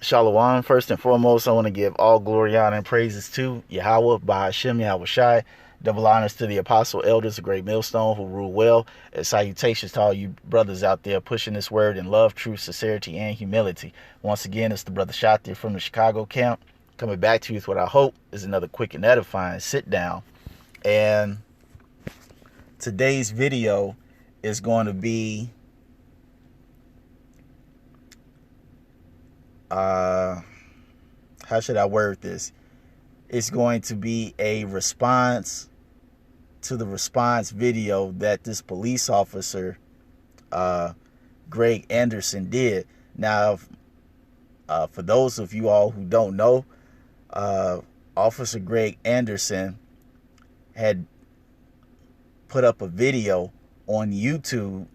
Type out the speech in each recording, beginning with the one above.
Shalom. First and foremost, I want to give all glory, honor, and praises to Yahweh, Bahashem, Yahweh Shai. Double honors to the apostle elders, the great millstone who rule well. And salutations to all you brothers out there pushing this word in love, truth, sincerity, and humility. Once again, it's the brother Shati from the Chicago camp, coming back to you with what I hope is another quick and edifying sit down. And today's video is going to be how should I word this? It's going to be a response to the response video that this police officer, uh, Greg Anderson, did. Now, for those of you all who don't know, uh, Officer Greg Anderson had put up a video on YouTube,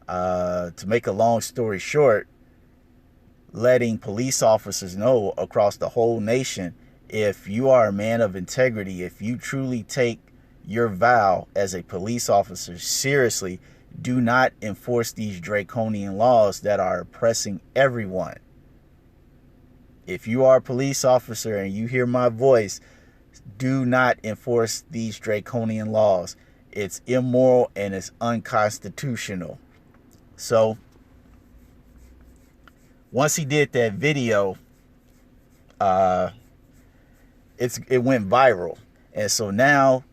to make a long story short, letting police officers know across the whole nation, if you are a man of integrity, if you truly take your vow as a police officer seriously, do not enforce these draconian laws that are oppressing everyone. If you are a police officer and you hear my voice, do not enforce these draconian laws. It's immoral and it's unconstitutional. So once he did that video, it went viral. And so now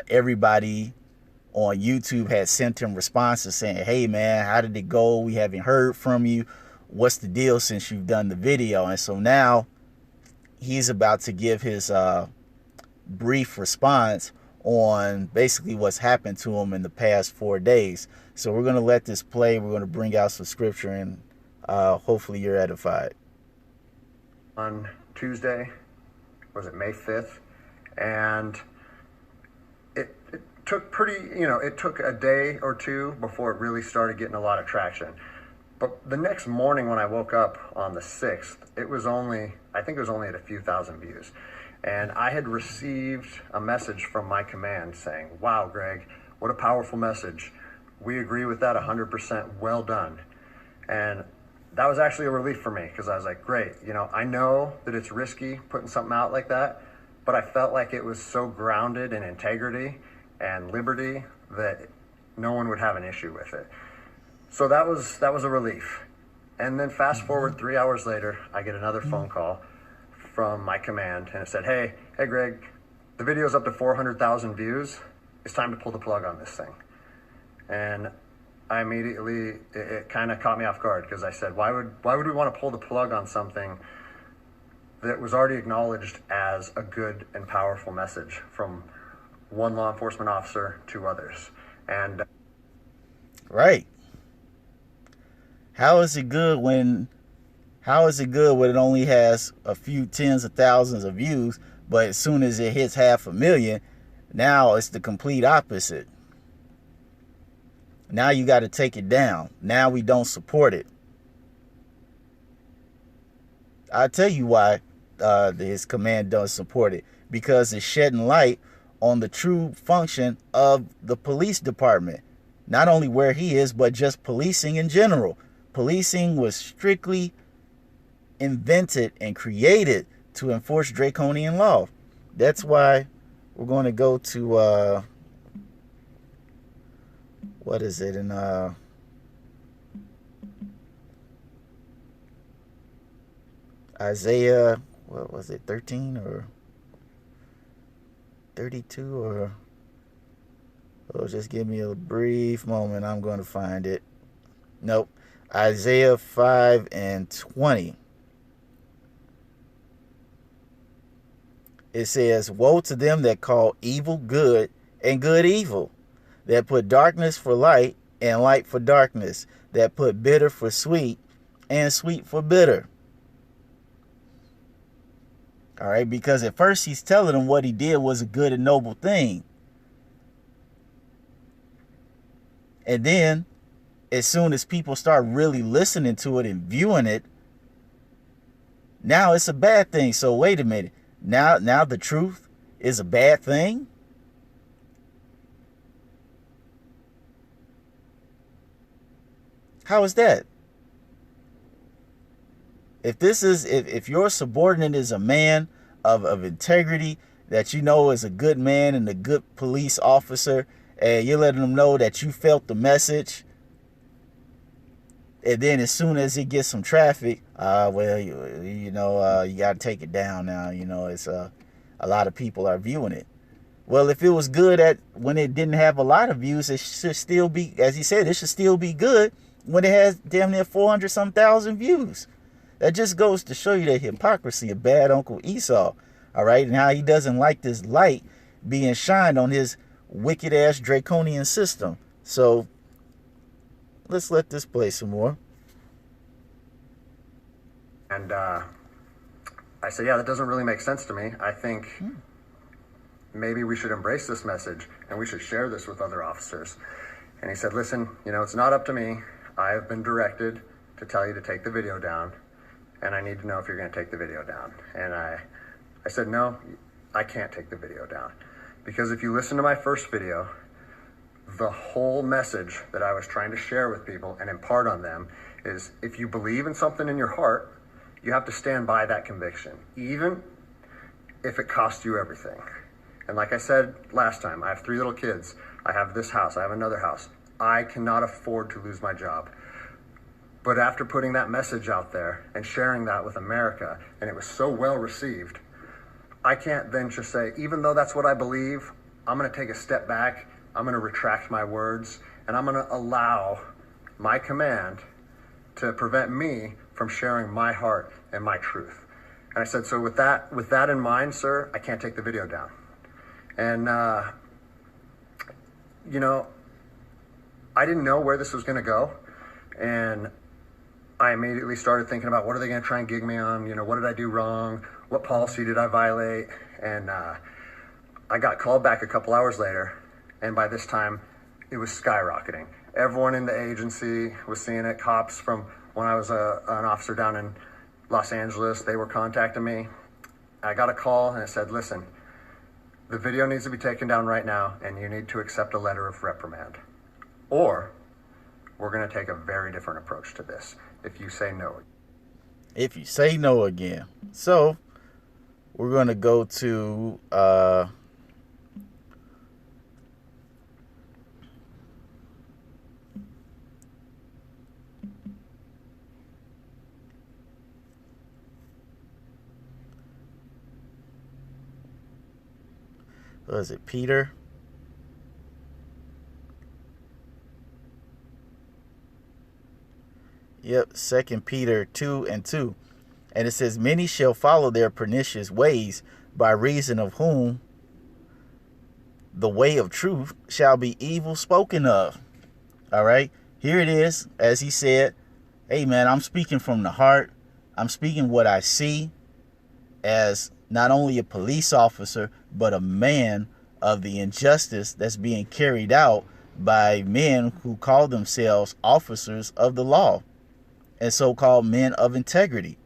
everybody on YouTube had sent him responses saying, hey man, how did it go? We haven't heard from you. What's the deal since you've done the video? And so now he's about to give his brief response on basically what's happened to him in the past 4 days. So we're going to let this play. We're going to bring out some scripture, and hopefully you're edified. On Tuesday, was it May 5th? And it took it took a day or two before it really started getting a lot of traction. But the next morning when I woke up on the 6th, I think it was only at a few thousand views. And I had received a message from my command saying, wow, Greg, what a powerful message. We agree with that 100%. Well done. And that was actually a relief for me, because I was like, great, I know that it's risky putting something out like that, but I felt like it was so grounded in integrity and liberty that no one would have an issue with it. So that was a relief. And then fast forward 3 hours later, I get another phone call from my command, and it said, hey Greg, the video's up to 400,000 views. It's time to pull the plug on this thing. And I immediately, it kind of caught me off guard, because I said, why would we want to pull the plug on something that was already acknowledged as a good and powerful message from one law enforcement officer to others? And right. How is it good when it only has a few tens of thousands of views, but as soon as it hits 500,000, now it's the complete opposite? Now you got to take it down. Now we don't support it. I'll tell you why his command doesn't support it. Because it's shedding light on the true function of the police department. Not only where he is, but just policing in general. Policing was strictly invented and created to enforce draconian law. That's why we're going to go to what is it in Isaiah, what was it, 13 or 32, or just give me a brief moment, I'm going to find it. Nope. Isaiah 5:20. It says, woe to them that call evil good and good evil, that put darkness for light and light for darkness, that put bitter for sweet and sweet for bitter. All right, because at first he's telling them what he did was a good and noble thing. And then as soon as people start really listening to it and viewing it, now it's a bad thing. So wait a minute. Now the truth is a bad thing? How is that? If your subordinate is a man of integrity, that you know is a good man and a good police officer, and you're letting them know that you felt the message, and then as soon as it gets some traffic, well, you got to take it down now. It's a lot of people are viewing it. Well, if it was good at when it didn't have a lot of views, it should still be, as he said, it should still be good when it has damn near 400 some thousand views. That just goes to show you the hypocrisy of bad Uncle Esau, all right, and how he doesn't like this light being shined on his wicked ass draconian system. So let's let this play some more. And I said, yeah, that doesn't really make sense to me. I think maybe we should embrace this message and we should share this with other officers. And he said, listen, it's not up to me. I have been directed to tell you to take the video down, and I need to know if you're going to take the video down. And I said, no, I can't take the video down. Because if you listen to my first video, the whole message that I was trying to share with people and impart on them is, if you believe in something in your heart, you have to stand by that conviction, even if it costs you everything. And like I said last time, I have 3 little kids. I have this house. I have another house. I cannot afford to lose my job. But after putting that message out there and sharing that with America, and it was so well received, I can't then just say, even though that's what I believe, I'm going to take a step back. I'm going to retract my words, and I'm going to allow my command to prevent me from sharing my heart and my truth. And I said, so with that in mind, sir, I can't take the video down. And, I didn't know where this was going to go. And I immediately started thinking about, what are they going to try and gig me on? What did I do wrong? What policy did I violate? And I got called back a couple hours later. And by this time, it was skyrocketing. Everyone in the agency was seeing it. Cops from when I was an officer down in Los Angeles, they were contacting me. I got a call and it said, listen, the video needs to be taken down right now, and you need to accept a letter of reprimand. Or we're going to take a very different approach to this if you say no. If you say no again. So we're going to go to was it Peter? Yep, 2 Peter 2:2. And it says, many shall follow their pernicious ways, by reason of whom the way of truth shall be evil spoken of. All right, here it is. As he said, hey man, I'm speaking from the heart. I'm speaking what I see as not only a police officer, but a man of the injustice that's being carried out by men who call themselves officers of the law and so-called men of integrity.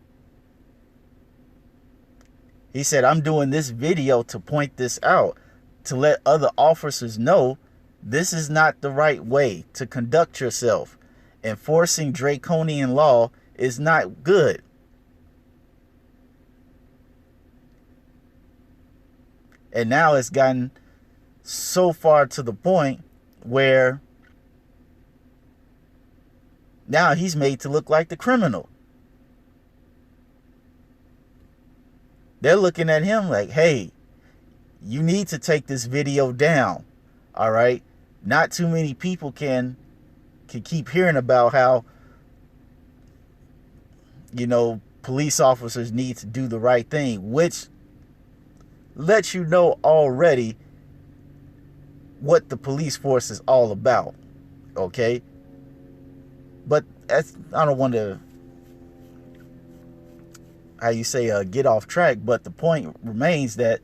He said, I'm doing this video to point this out, to let other officers know this is not the right way to conduct yourself. Enforcing draconian law is not good. And now it's gotten so far to the point where now he's made to look like the criminal. They're looking at him like, hey, you need to take this video down. All right. Not too many people can keep hearing about how, police officers need to do the right thing, which lets you know already what the police force is all about. Okay. But I don't want to, get off track. But the point remains that,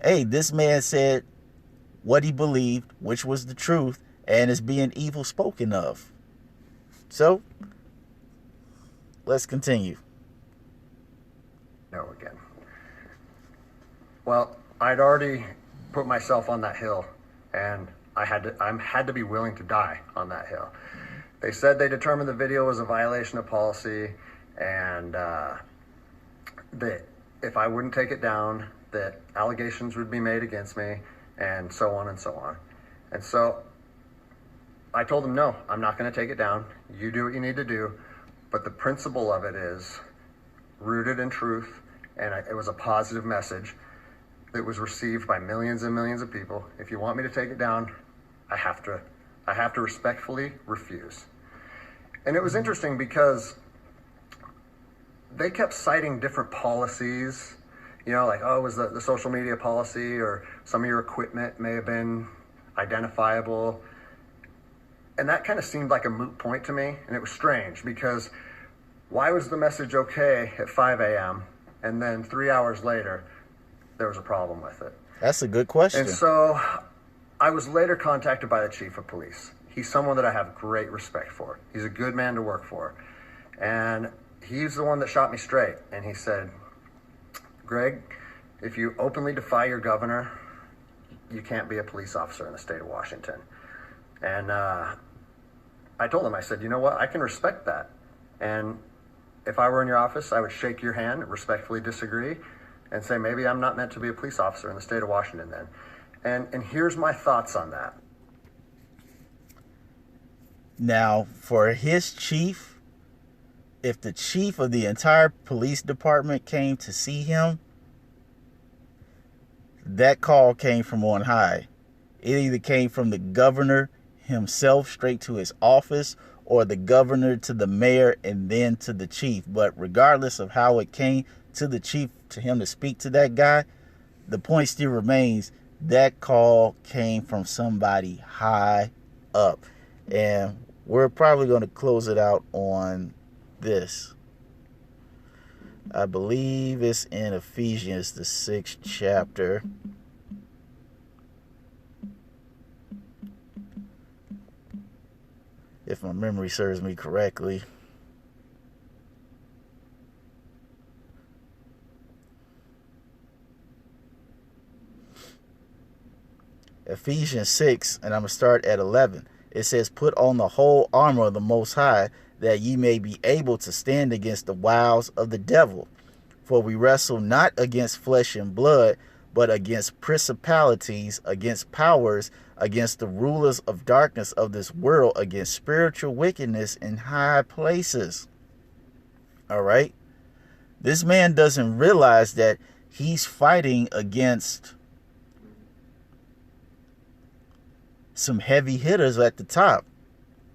hey, this man said what he believed, which was the truth, and is being evil spoken of. So, let's continue. No, again. Well, I'd already put myself on that hill, and I had to be willing to die on that hill. They said they determined the video was a violation of policy, and that if I wouldn't take it down, that allegations would be made against me, and so on and so on. And so I told him, no, I'm not going to take it down. You do what you need to do. But the principle of it is rooted in truth, and it was a positive message that was received by millions and millions of people. If you want me to take it down, I have to respectfully refuse. And it was interesting because they kept citing different policies, you know, like, oh, it was the social media policy, or some of your equipment may have been identifiable. And that kind of seemed like a moot point to me. And it was strange because why was the message okay at 5 a.m. and then 3 hours later, there was a problem with it? That's a good question. And so I was later contacted by the chief of police. He's someone that I have great respect for. He's a good man to work for. And he's the one that shot me straight. And he said, Greg, if you openly defy your governor, you can't be a police officer in the state of Washington. And I told him, I said, you know what, I can respect that. And if I were in your office, I would shake your hand, respectfully disagree, and say, maybe I'm not meant to be a police officer in the state of Washington then. And here's my thoughts on that. Now, for his chief, if the chief of the entire police department came to see him, that call came from on high. It either came from the governor himself straight to his office, or the governor to the mayor and then to the chief. But regardless of how it came to the chief, to him to speak to that guy, the point still remains that call came from somebody high up. And we're probably going to close it out on this. I believe it's in Ephesians, the 6th chapter. If my memory serves me correctly. Ephesians 6, and I'm going to start at 11. It says, put on the whole armor of the Most High, that ye may be able to stand against the wiles of the devil. For we wrestle not against flesh and blood, but against principalities, against powers, against the rulers of darkness of this world, against spiritual wickedness in high places. All right. This man doesn't realize that he's fighting against some heavy hitters at the top.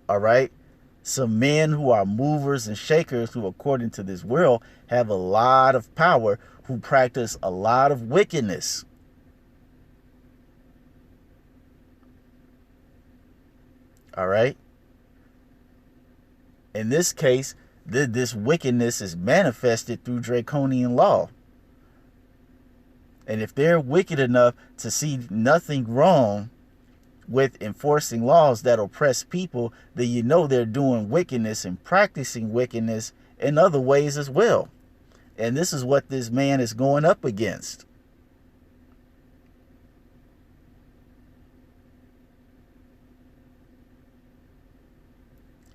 All right. Some men who are movers and shakers, who, according to this world, have a lot of power, who practice a lot of wickedness. All right. In this case, this wickedness is manifested through draconian law. And if they're wicked enough to see nothing wrong with enforcing laws that oppress people, then you know they're doing wickedness and practicing wickedness in other ways as well. And this is what this man is going up against.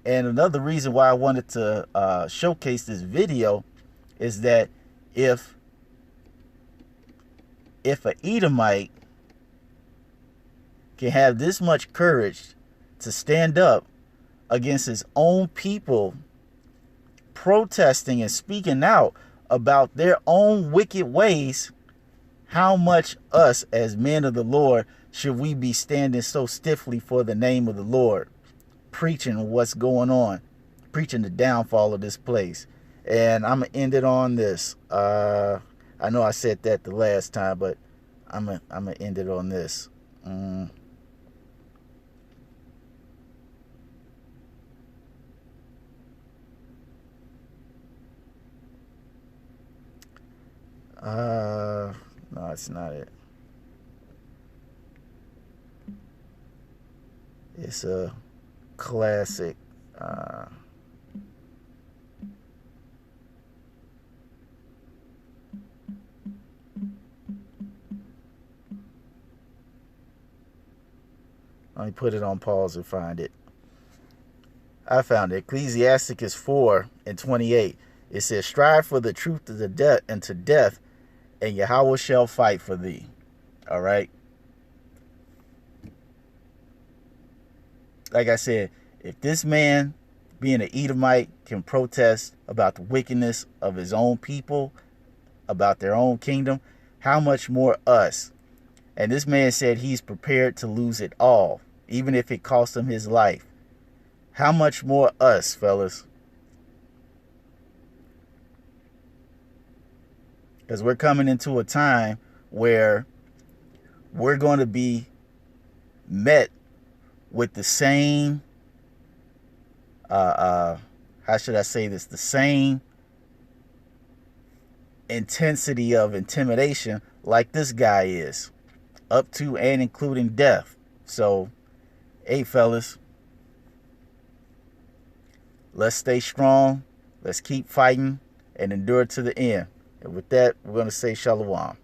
And another reason why I wanted to showcase this video is that if an Edomite can have this much courage to stand up against his own people, protesting and speaking out about their own wicked ways, how much us as men of the Lord should we be standing so stiffly for the name of the Lord, preaching what's going on, preaching the downfall of this place. And I'm going to end it on this. I know I said that the last time, but I'm going to end it on this. No, it's not it. It's a classic. Let me put it on pause and find it. I found it. Ecclesiasticus 4:28. It says, strive for the truth to the death and to death, and Yahweh shall fight for thee. All right. Like I said, if this man, being an Edomite, can protest about the wickedness of his own people, about their own kingdom, how much more us? And this man said he's prepared to lose it all, even if it costs him his life. How much more us, fellas? Because we're coming into a time where we're going to be met with the same, how should I say this? The same intensity of intimidation like this guy is, up to and including death. So, hey, fellas, let's stay strong. Let's keep fighting and endure to the end. And with that, we're going to say shalom.